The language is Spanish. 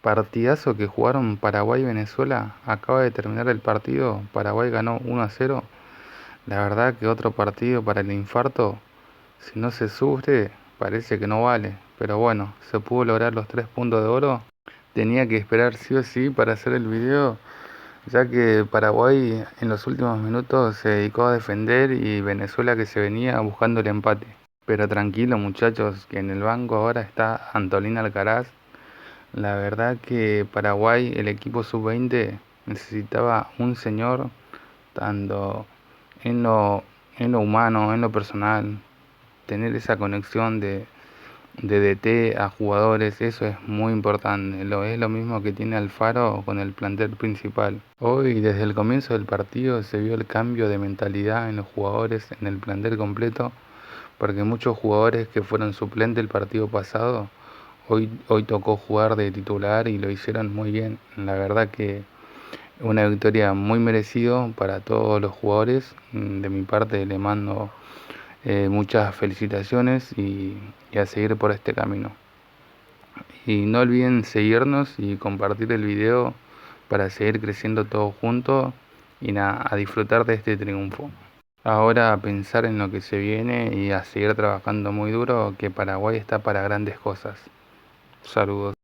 Partidazo que jugaron Paraguay y Venezuela. Acaba de terminar el partido. Paraguay ganó 1-0. La verdad que otro partido para el infarto. Si no se sufre, parece que no vale. Pero bueno, se pudo lograr los 3 puntos de oro. Tenía que esperar sí o sí para hacer el video, ya que Paraguay en los últimos minutos se dedicó a defender y Venezuela que se venía buscando el empate. Pero tranquilo muchachos, que en el banco ahora está Antolín Alcaraz. La verdad que Paraguay, el equipo sub-20, necesitaba un señor, tanto en lo humano, en lo personal, tener esa conexión de DT a jugadores, eso es muy importante. Es lo mismo que tiene Alfaro con el plantel principal. Hoy, desde el comienzo del partido, se vio el cambio de mentalidad en los jugadores, en el plantel completo, porque muchos jugadores que fueron suplentes el partido pasado, hoy tocó jugar de titular y lo hicieron muy bien. La verdad que una victoria muy merecido para todos los jugadores. De mi parte le mando muchas felicitaciones y a seguir por este camino. Y no olviden seguirnos y compartir el video para seguir creciendo todos juntos y nada, a disfrutar de este triunfo. Ahora a pensar en lo que se viene y a seguir trabajando muy duro, que Paraguay está para grandes cosas. Saludos.